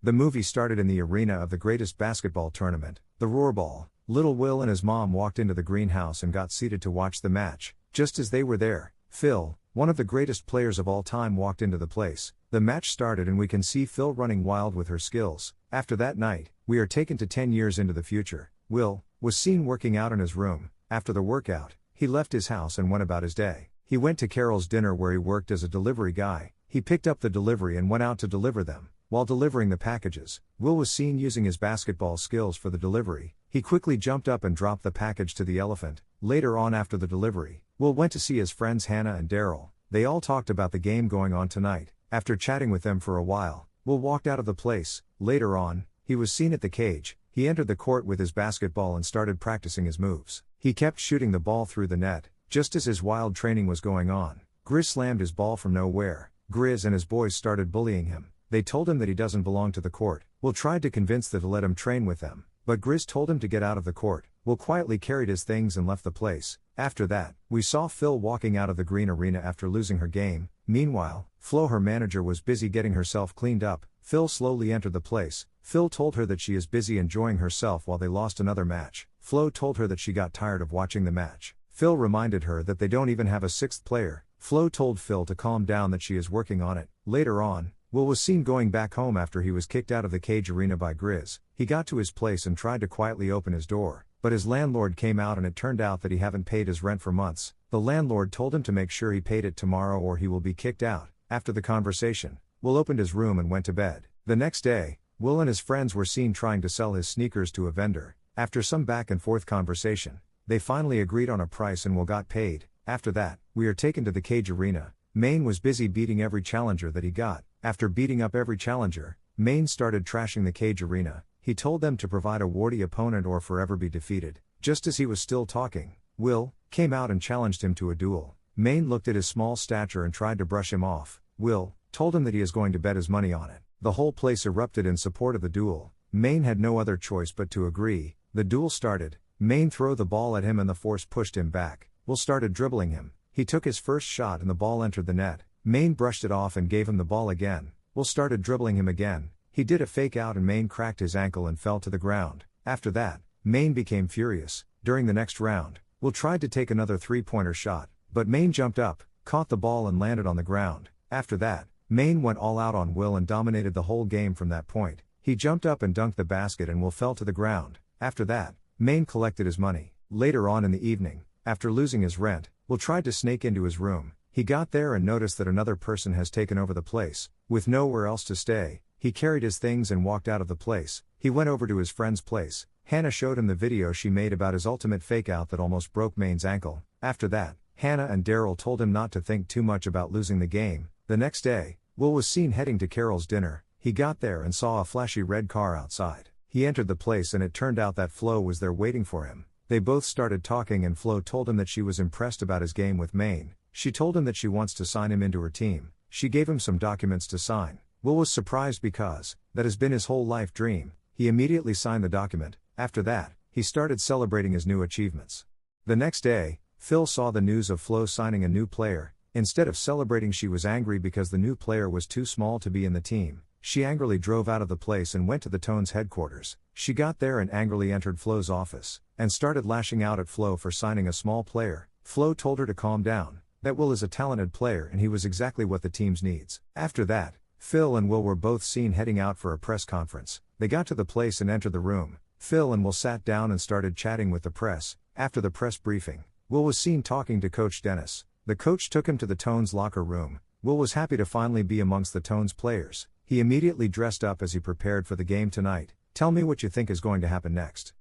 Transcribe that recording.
The movie started in the arena of the greatest basketball tournament, the Roarball. Little Will and his mom walked into the greenhouse and got seated to watch the match. Just as they were there, Phil, one of the greatest players of all time, walked into the place. The match started and we can see Phil running wild with her skills. After that night, we are taken to 10 years into the future. Will was seen working out in his room. After the workout, he left his house and went about his day. He went to Carol's dinner where he worked as a delivery guy. He picked up the delivery and went out to deliver them. While delivering the packages, Will was seen using his basketball skills for the delivery. He quickly jumped up and dropped the package to the elephant. Later on, after the delivery, Will went to see his friends Hannah and Daryl. They all talked about the game going on tonight. After chatting with them for a while, Will walked out of the place. Later on, he was seen at the cage. He entered the court with his basketball and started practicing his moves. He kept shooting the ball through the net. Just as his wild training was going on, Grizz slammed his ball from nowhere. Grizz and his boys started bullying him. They told him that he doesn't belong to the court. Will tried to convince them to let him train with them, but Grizz told him to get out of the court. Will quietly carried his things and left the place. After that, we saw Phil walking out of the green arena after losing her game. Meanwhile, Flo, her manager, was busy getting herself cleaned up. Phil slowly entered the place. Phil told her that she is busy enjoying herself while they lost another match. Flo told her that she got tired of watching the match. Phil reminded her that they don't even have a sixth player. Flo told Phil to calm down, that she is working on it. Later on, Will was seen going back home after he was kicked out of the cage arena by Grizz. He got to his place and tried to quietly open his door, but his landlord came out and it turned out that he haven't paid his rent for months. The landlord told him to make sure he paid it tomorrow or he will be kicked out. After the conversation, Will opened his room and went to bed. The next day, Will and his friends were seen trying to sell his sneakers to a vendor. After some back and forth conversation, they finally agreed on a price and Will got paid. After that, we are taken to the cage arena. Maine was busy beating every challenger that he got. After beating up every challenger, Maine started trashing the cage arena. He told them to provide a warty opponent or forever be defeated. Just as he was still talking, Will came out and challenged him to a duel. Maine looked at his small stature and tried to brush him off. Will told him that he is going to bet his money on it. The whole place erupted in support of the duel. Maine had no other choice but to agree. The duel started. Maine threw the ball at him and the force pushed him back. Will started dribbling him. He took his first shot and the ball entered the net. Maine brushed it off and gave him the ball again. Will started dribbling him again. He did a fake out and Maine cracked his ankle and fell to the ground. After that, Maine became furious. During the next round, Will tried to take another three-pointer shot, but Maine jumped up, caught the ball and landed on the ground. After that, Maine went all out on Will and dominated the whole game from that point. He jumped up and dunked the basket and Will fell to the ground. After that, Maine collected his money. Later on in the evening, after losing his rent, Will tried to snake into his room. He got there and noticed that another person has taken over the place. With nowhere else to stay, he carried his things and walked out of the place. He went over to his friend's place. Hannah showed him the video she made about his ultimate fake out that almost broke Maine's ankle. After that, Hannah and Daryl told him not to think too much about losing the game. The next day, Will was seen heading to Carol's dinner. He got there and saw a flashy red car outside. He entered the place and it turned out that Flo was there waiting for him. They both started talking and Flo told him that she was impressed about his game with Maine. She told him that she wants to sign him into her team. She gave him some documents to sign. Will was surprised because that has been his whole life dream. He immediately signed the document. After that, he started celebrating his new achievements. The next day, Phil saw the news of Flo signing a new player. Instead of celebrating, she was angry because the new player was too small to be in the team. She angrily drove out of the place and went to the Tones headquarters. She got there and angrily entered Flo's office and started lashing out at Flo for signing a small player. Flo told her to calm down, that Will is a talented player and he was exactly what the team's needs. After that, Phil and Will were both seen heading out for a press conference. They got to the place and entered the room. Phil and Will sat down and started chatting with the press. After the press briefing, Will was seen talking to Coach Dennis. The coach took him to the Tones locker room. Will was happy to finally be amongst the Tones players. He immediately dressed up as he prepared for the game tonight. Tell me what you think is going to happen next.